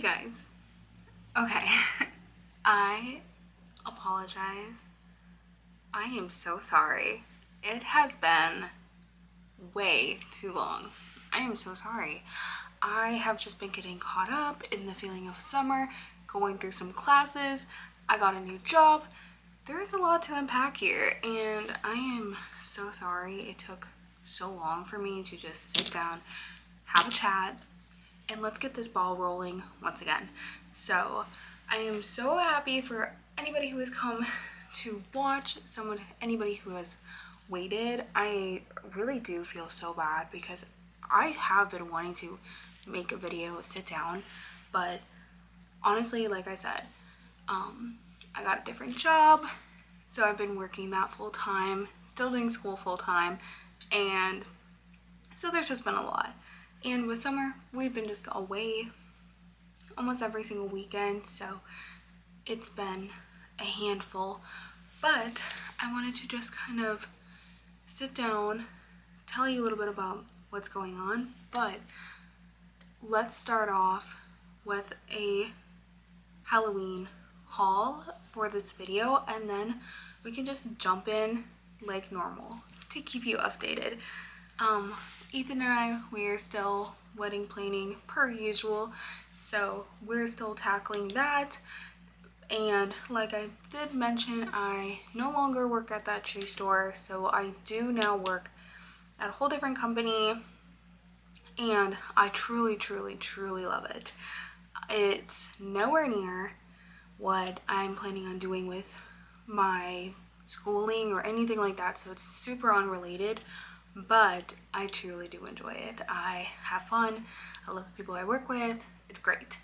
Hey guys. Okay. I apologize. I am so sorry. It has been way too long. I am so sorry. I have just been getting caught up in the feeling of summer, going through some classes. I got a new job. There is a lot to unpack here, and I am so sorry it took so long for me to just sit down, have a chat, and let's get this ball rolling once again. So I am so happy for anybody who has come to watch, anybody who has waited. I really do feel so bad because I have been wanting to make a video, sit down, but honestly, like I said, I got a different job, so I've been working that full time, still doing school full time, and so there's just been a lot. And with summer, we've been just away almost every single weekend, so it's been a handful. But I wanted to just kind of sit down, tell you a little bit about what's going on, but let's start off with a Halloween haul for this video, and then we can just jump in like normal to keep you updated. Ethan and I, we are still wedding planning per usual, so we're still tackling that. And like I did mention, I no longer work at that tree store, so I do now work at a whole different company, and I truly love it. It's nowhere near what I'm planning on doing with my schooling or anything like that, so it's super unrelated, but I truly do enjoy it. I have fun. I love the people I work with. It's great.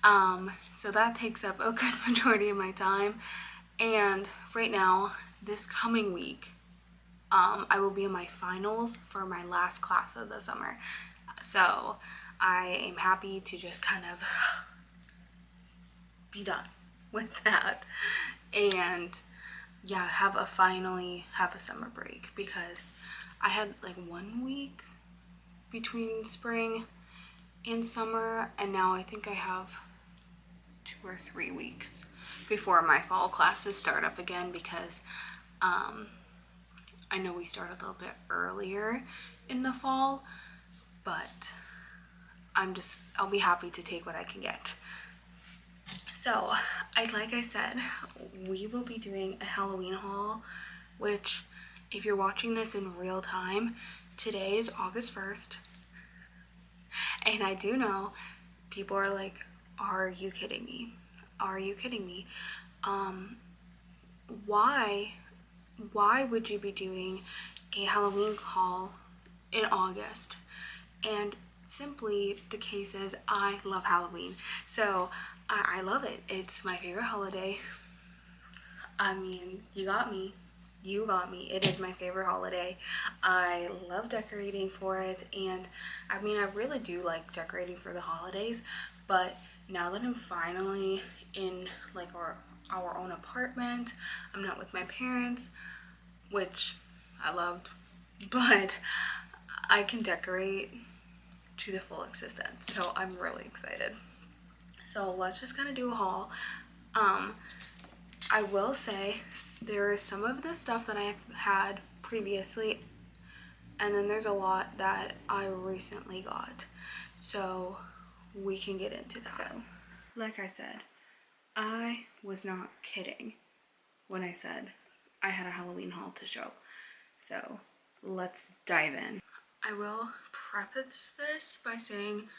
So that takes up a good majority of my time, and right now, this coming week, I will be in my finals for my last class of the summer, so I am happy to just kind of be done with that and yeah, finally have a summer break, because I had like 1 week between spring and summer, and now I think I have 2 or 3 weeks before my fall classes start up again, because I know we start a little bit earlier in the fall, but I'll be happy to take what I can get. So, like I said, we will be doing a Halloween haul, which, if you're watching this in real time, today is August 1st, and I do know people are like, are you kidding me? Are you kidding me? Why would you be doing a Halloween haul in August? And simply the case is, I love Halloween, so I love it. It's my favorite holiday. I mean, you got me. It is my favorite holiday. I love decorating for it, and I mean, I really do like decorating for the holidays, but now that I'm finally in like our own apartment, I'm not with my parents, which I loved, but I can decorate to the full extent, so I'm really excited. So let's just kind of do a haul. I will say there is some of the stuff that I've had previously, and then there's a lot that I recently got, so we can get into that. So, like I said, I was not kidding when I said I had a Halloween haul to show, so let's dive in. I will preface this by saying,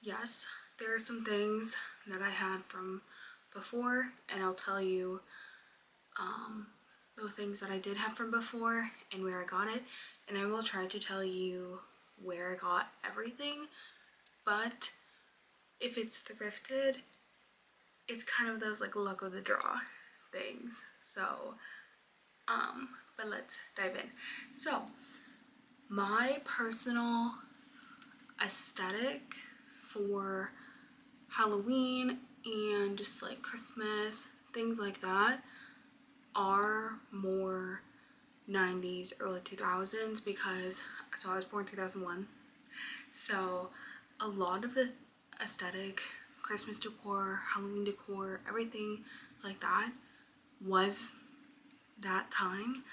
yes, there are some things that I had from before, and I'll tell you the things that I did have from before and where I got it, and I will try to tell you where I got everything, but if it's thrifted, it's kind of those like luck of the draw things. So, but let's dive in. So, my personal aesthetic for Halloween and just like Christmas, things like that, are more 90s, early 2000s, because I was born 2001. So a lot of the aesthetic Christmas decor, Halloween decor, everything like that was that time.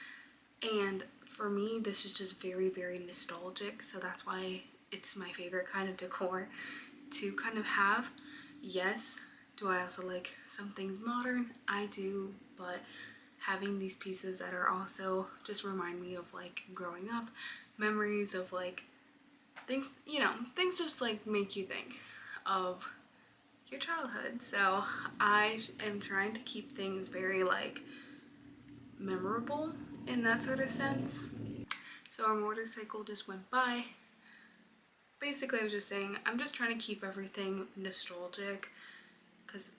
And for me, this is just very, very nostalgic. So that's why it's my favorite kind of decor to kind of have. Yes, do I also like some things modern? I do, but having these pieces that are also just remind me of like growing up, memories of like things, you know, things just like make you think of your childhood. So I am trying to keep things very like memorable in that sort of sense. So our motorcycle just went by. Basically, I was just saying, I'm just trying to keep everything nostalgic because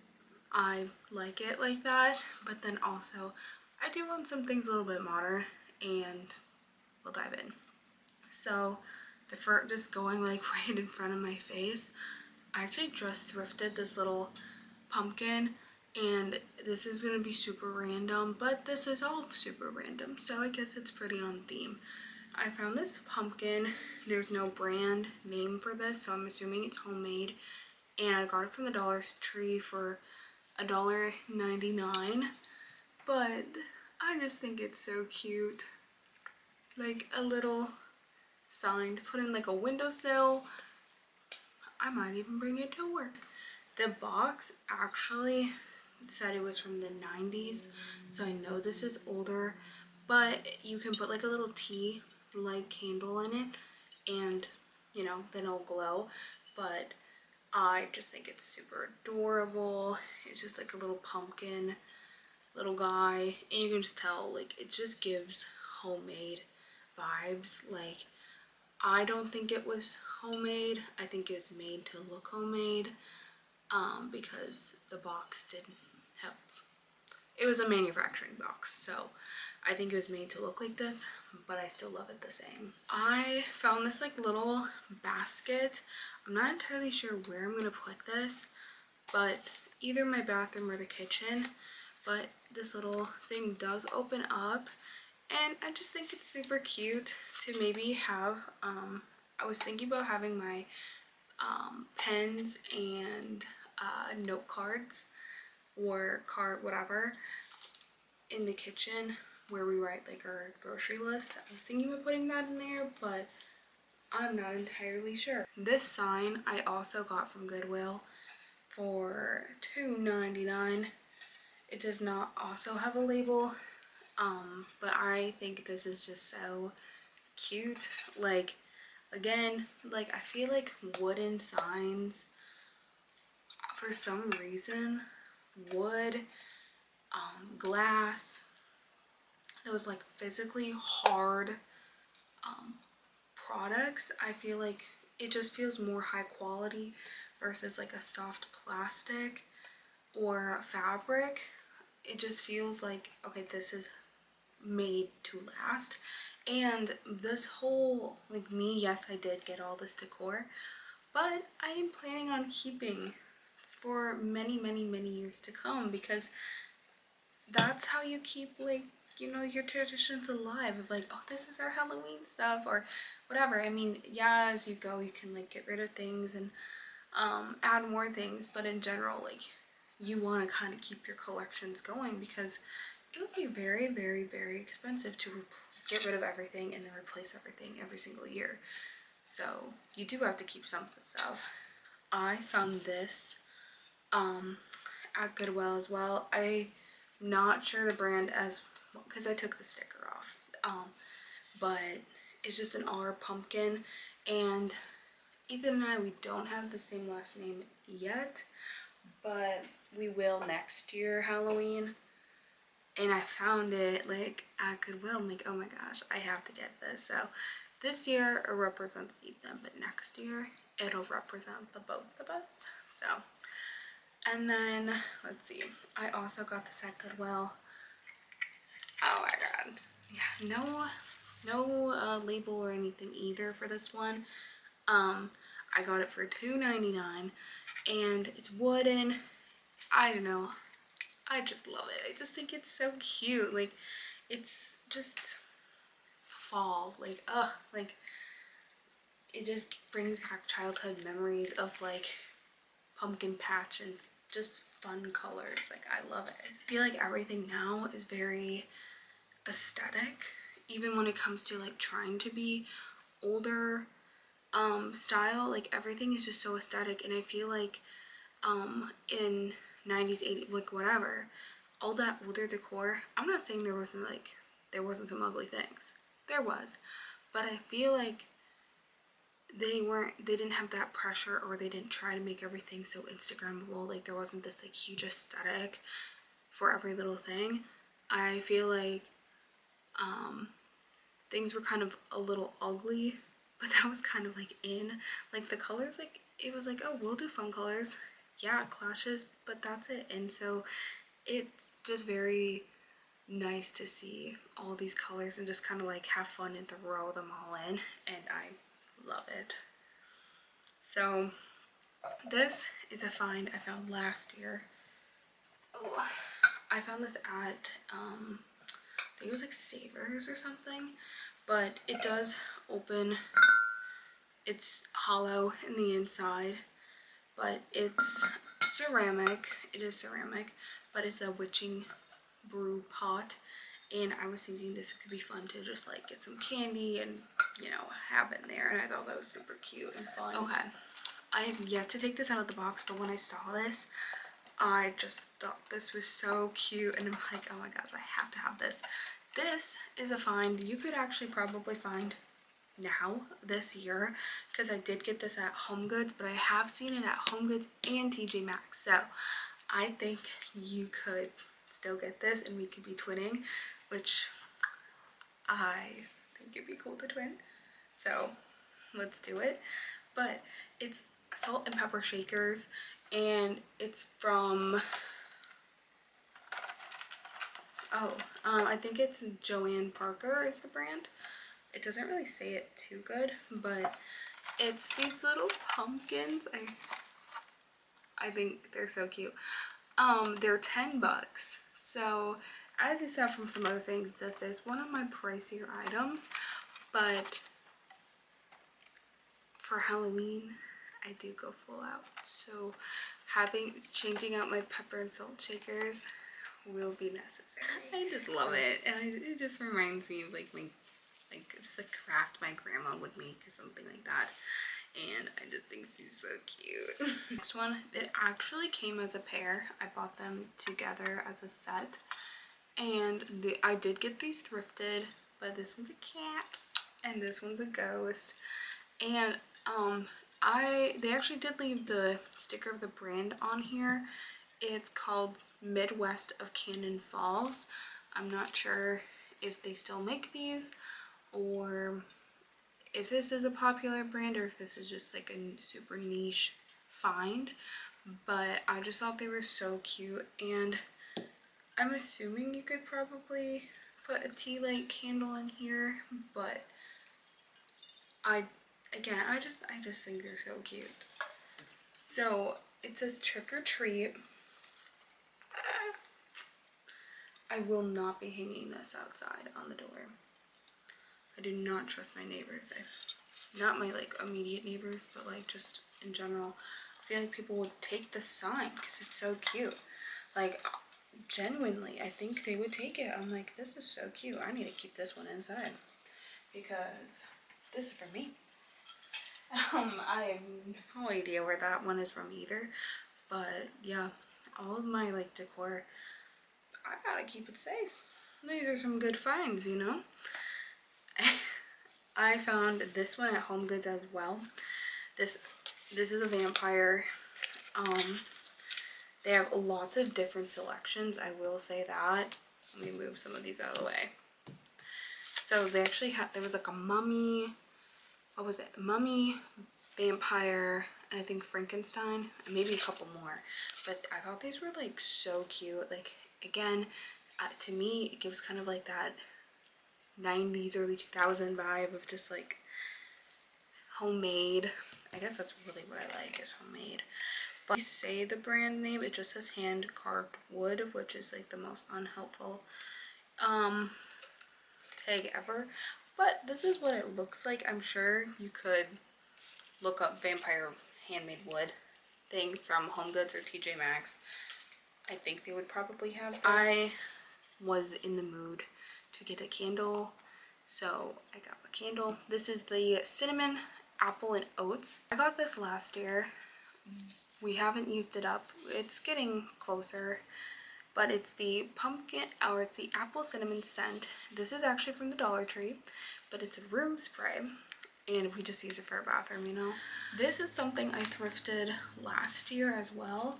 I like it like that. But then also, I do want some things a little bit modern, and we'll dive in. So the first, just going like right in front of my face, I actually just thrifted this little pumpkin, and this is gonna be super random, but this is all super random, so I guess it's pretty on theme. I found this pumpkin. There's no brand name for this, so I'm assuming it's homemade, and I got it from the Dollar Tree for $1.99, but I just think it's so cute. Like a little sign to put in like a windowsill. I might even bring it to work. The box actually said it was from the 90s, so I know this is older, but you can put like a little tea light candle in it, and you know, then it'll glow. But I just think it's super adorable. It's just like a little pumpkin, little guy, and you can just tell like it just gives homemade vibes. Like, I don't think it was homemade. I think it was made to look homemade, because the box didn't have, it was a manufacturing box, so I think it was made to look like this, but I still love it the same. I found this like little basket. I'm not entirely sure where I'm gonna put this, but either my bathroom or the kitchen. But this little thing does open up, and I just think it's super cute to maybe have, I was thinking about having my pens and note cards or card whatever in the kitchen where we write like our grocery list. I was thinking about putting that in there, but I'm not entirely sure. This sign I also got from Goodwill for $2.99. It does not also have a label, but I think this is just so cute. Like, again, like I feel like wooden signs, for some reason, wood, glass, those like physically hard products, I feel like it just feels more high quality versus like a soft plastic or fabric. It just feels like, okay, this is made to last. And this whole, like me, yes, I did get all this decor, but I am planning on keeping for many, many, many years to come, because that's how you keep, like, you know, your traditions alive of like, oh, this is our Halloween stuff or whatever. I mean, yeah, as you go, you can like get rid of things and add more things, but in general, like, you want to kind of keep your collections going, because it would be very, very, very expensive to get rid of everything and then replace everything every single year. So you do have to keep some stuff. I found this at Goodwill as well. I'm not sure the brand as well because I took the sticker off, but it's just an R pumpkin, and Ethan and I, we don't have the same last name yet, but we will next year Halloween. And I found it like at Goodwill. I'm like, oh my gosh, I have to get this. So this year it represents Ethan, but next year it'll represent the both of us. So, and then let's see, I also got this at Goodwill. Oh my god, yeah, no label or anything either for this one. I got it for $2.99, and it's wooden. I don't know, I just love it. I just think it's so cute. Like, it's just fall. Like, ugh, like, it just brings back childhood memories of, like, pumpkin patch and just fun colors. Like, I love it. I feel like everything now is very aesthetic, even when it comes to like trying to be older style. Like, everything is just so aesthetic, and I feel like in 90s, 80s, like whatever, all that older decor, I'm not saying there wasn't some ugly things. There was, but I feel like they didn't have that pressure, or they didn't try to make everything so Instagrammable. Like, there wasn't this like huge aesthetic for every little thing. I feel like things were kind of a little ugly, but that was kind of like in, like the colors, like it was like, oh, we'll do fun colors, yeah, clashes, but that's it. And so it's just very nice to see all these colors and just kind of like have fun and throw them all in, and I love it. So this is a find I found last year. Oh, I found this at I think it was like Savers or something, but it does open. It's hollow in the inside, but it's ceramic. It is ceramic, but it's a witching brew pot, and I was thinking this could be fun to just like get some candy and, you know, have it in there, and I thought that was super cute and fun. Okay, I have yet to take this out of the box, but when I saw this, I just thought this was so cute, and I'm like, oh my gosh, I have to have this. This is a find you could actually probably find now this year, because I did get this at Home Goods, but I have seen it at Home Goods and TJ Maxx, so I think you could still get this and we could be twinning, which I think it'd be cool to twin, so let's do it. But it's salt and pepper shakers, and it's from, I think it's Joanne Parker is the brand. It doesn't really say it too good, but it's these little pumpkins. I think they're so cute. They're $10. So as you saw from some other things, this is one of my pricier items, but for Halloween, I do go full out. So changing out my pepper and salt shakers will be necessary. I just love it, and it just reminds me of like just a craft my grandma would make or something like that, and I just think she's so cute. Next one, it actually came as a pair. I bought them together as a set, and I did get these thrifted, but this one's a cat and this one's a ghost, and they actually did leave the sticker of the brand on here. It's called Midwest of Cannon Falls. I'm not sure if they still make these, or if this is a popular brand, or if this is just like a super niche find, but I just thought they were so cute, and I'm assuming you could probably put a tea light candle in here, but I just think they're so cute. So it says trick or treat. I will not be hanging this outside on the door. I do not trust my neighbors. Not my like immediate neighbors, but like just in general. I feel like people would take the sign because it's so cute. Like, genuinely, I think they would take it. I'm like, this is so cute. I need to keep this one inside because this is for me. I have no idea where that one is from either, but yeah, all of my like decor, I gotta keep it safe. These are some good finds, you know. I found this one at Home Goods as well. This is a vampire. They have lots of different selections, I will say that. Let me move some of these out of the way. So they actually had, there was like a mummy, what was it? Mummy, vampire, and I think Frankenstein, and maybe a couple more. But I thought these were like so cute. Like, again, to me, it gives kind of like that 90s, early 2000 vibe of just like homemade. I guess that's really what I like, is homemade. But you say the brand name, it just says hand carved wood, which is like the most unhelpful tag ever. But this is what it looks like. I'm sure you could look up vampire handmade wood thing from Home Goods or TJ Maxx, I think they would probably have this. I was in the mood to get a candle, so I got a candle. This is the cinnamon, apple, and oats. I got this last year. We haven't used it up. It's getting closer, but it's the pumpkin, or it's the apple cinnamon scent. This is actually from the Dollar Tree, but it's a room spray, and we just use it for a bathroom, you know. This is something I thrifted last year as well,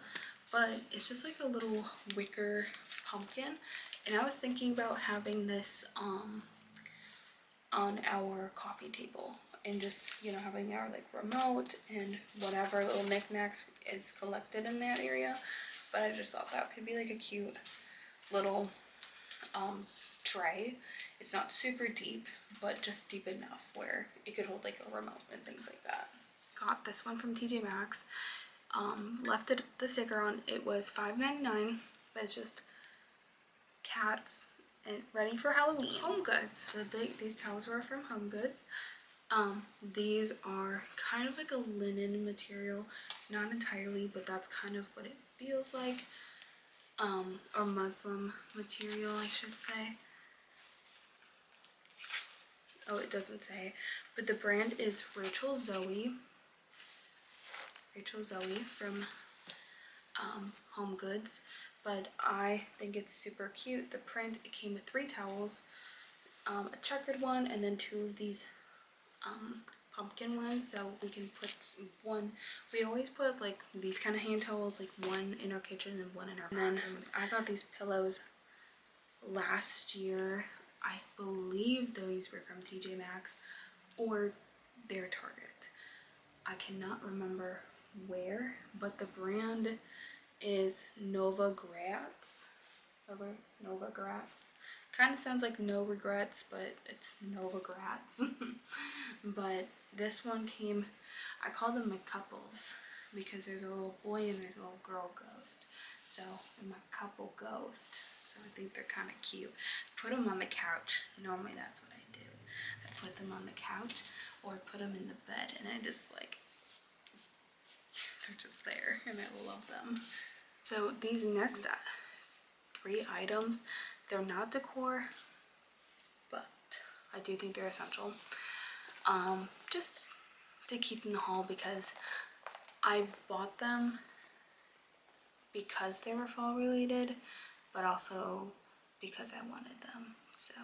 but it's just like a little wicker pumpkin, and I was thinking about having this on our coffee table, and just, you know, having our like remote and whatever little knickknacks is collected in that area. But I just thought that could be like a cute little tray. It's not super deep, but just deep enough where it could hold like a remote and things like that. Got this one from TJ Maxx. Left the sticker on. It was $5.99, but it's just cats and ready for Halloween. Home Goods. So these towels were from Home Goods. These are kind of like a linen material, not entirely, but that's kind of what it feels like. Or Muslim material, I should say. Oh, it doesn't say, but the brand is Rachel Zoe from Home Goods, but I think it's super cute. The print, it came with 3 towels, a checkered one, and then 2 of these pumpkin ones, so we can put one. We always put like these kind of hand towels, like one in our kitchen and one in our bathroom. And then I got these pillows last year. I believe these were from TJ Maxx or their Target. I cannot remember where, but the brand is Nova Gratz. Kind of sounds like no regrets, but it's Nova Gratz. But this one came, I call them my couples because there's a little boy and there's a little girl ghost. So I'm a couple ghost. So I think they're kind of cute. Put them on the couch. Normally that's what I do. I put them on the couch or put them in the bed, and I just like, they're just there and I love them. So these next 3 items, they're not decor, but I do think they're essential. Just to keep in the haul because I bought them because they were fall related, but also because I wanted them. So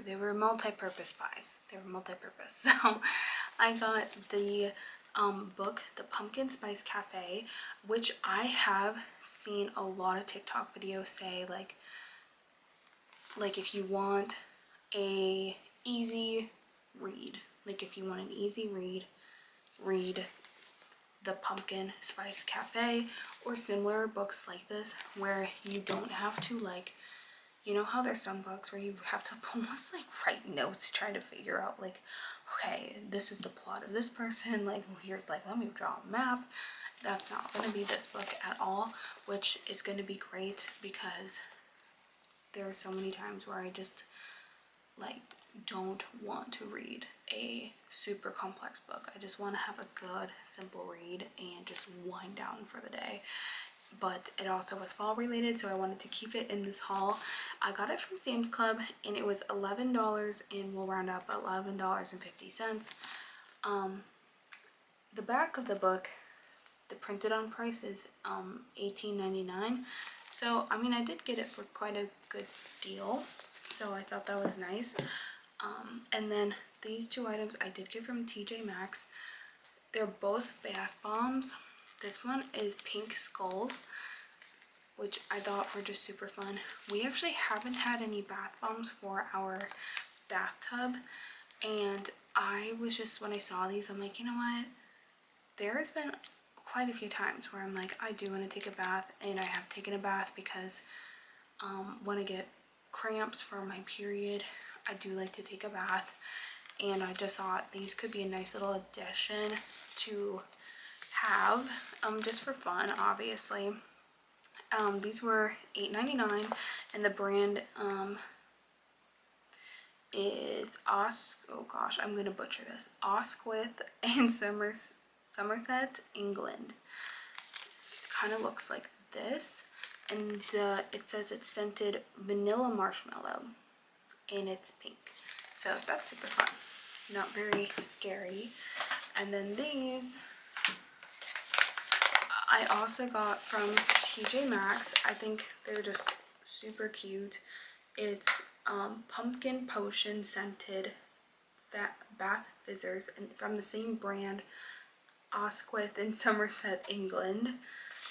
they were multi-purpose buys. They were multi-purpose. So I got the book, The Pumpkin Spice Cafe, which I have seen a lot of TikTok videos say like if you want a easy read, like if you want an easy read The Pumpkin Spice Cafe or similar books like this where you don't have to like, you know how there's some books where you have to almost like write notes trying to figure out like, okay, this is the plot of this person, like here's like, let me draw a map. That's not going to be this book at all, which is going to be great because there are so many times where I just like don't want to read a super complex book. I just want to have a good simple read and just wind down for the day. But it also was fall related, so I wanted to keep it in this haul. I got it from Sam's Club and it was $11, and we'll round up $11.50. The back of the book, the printed on price is $18.99. So I mean, I did get it for quite a good deal, so I thought that was nice. And then these 2 items I did get from TJ Maxx. They're both bath bombs. This one is Pink Skulls, which I thought were just super fun. We actually haven't had any bath bombs for our bathtub, and I was just, when I saw these, I'm like, you know what? There has been quite a few times where I'm like, I do want to take a bath, and I have taken a bath because when I get cramps for my period, I do like to take a bath, and I just thought these could be a nice little addition to have, just for fun, obviously. These were $8.99, and the brand is oh gosh, I'm gonna butcher this, Osquith in Somerset, England. kind of looks like this, and it says it's scented vanilla marshmallow, and it's pink. So that's super fun. Not very scary. And then these I also got from TJ Maxx. I think they're just super cute. It's pumpkin potion scented bath fizzers, and from the same brand, Osquith in Somerset, England.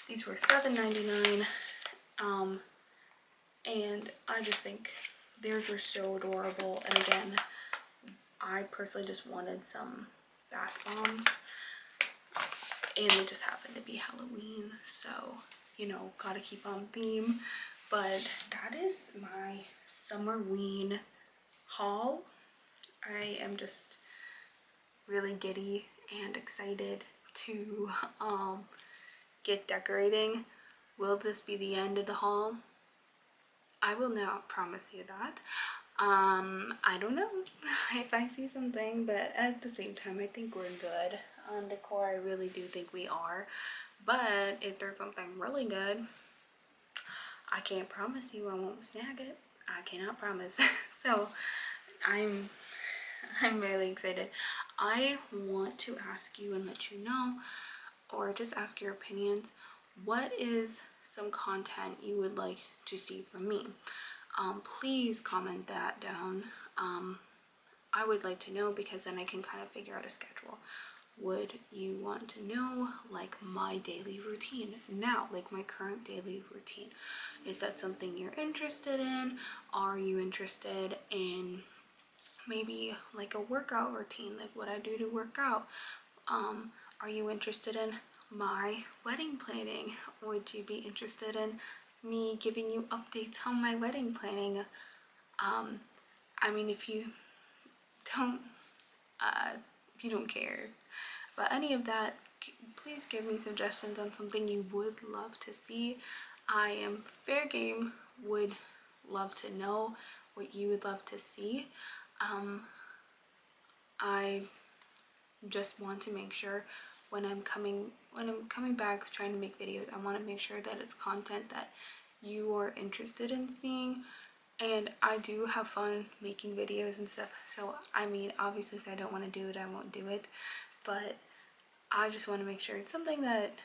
These were $7.99, and I just think theirs were so adorable. And again, I personally just wanted some bath bombs, and they just happened to be Halloween, so you know, gotta keep on theme. But that is my Summerween haul. I am just really giddy and excited to get decorating. Will this be the end of the haul? I will not promise you that. I don't know if I see something, but at the same time, I think we're good on decor. I really do think we are. But if there's something really good, I can't promise you I won't snag it. I cannot promise. So I'm really excited. I want to ask you and let you know, or just ask your opinions. What is some content you would like to see from me? Please comment that down. I would like to know, because then I can kind of figure out a schedule. Would you want to know like my daily routine now, like my current daily routine? Is that something you're interested in? Are you interested in maybe like a workout routine, like what I do to work out? Are you interested in my wedding planning? Would you be interested in me giving you updates on my wedding planning? I mean, if you don't care about any of that, please give me suggestions on something you would love to see. I am fair game, would love to know what you would love to see. I just want to make sure when I'm coming back trying to make videos, I want to make sure that it's content that you are interested in seeing. And I do have fun making videos and stuff, so I mean, obviously if I don't want to do it, I won't do it, but I just want to make sure it's something that,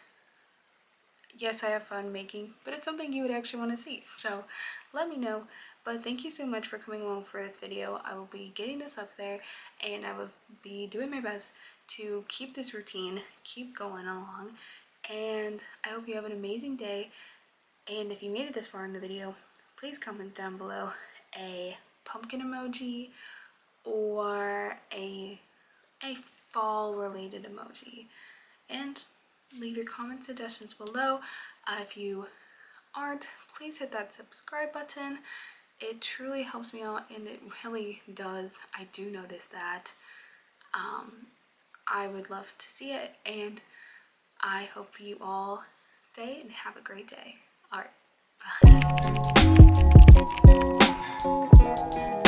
yes, I have fun making, but it's something you would actually want to see. So let me know. But thank you so much for coming along for this video. I will be getting this up there, and I will be doing my best to keep this routine, keep going along, and I hope you have an amazing day. And if you made it this far in the video, please comment down below a pumpkin emoji or a fall related emoji, and leave your comment suggestions below. If you aren't, please hit that subscribe button. It truly helps me out, and it really does. I do notice that. I would love to see it, and I hope you all stay and have a great day. All right, bye.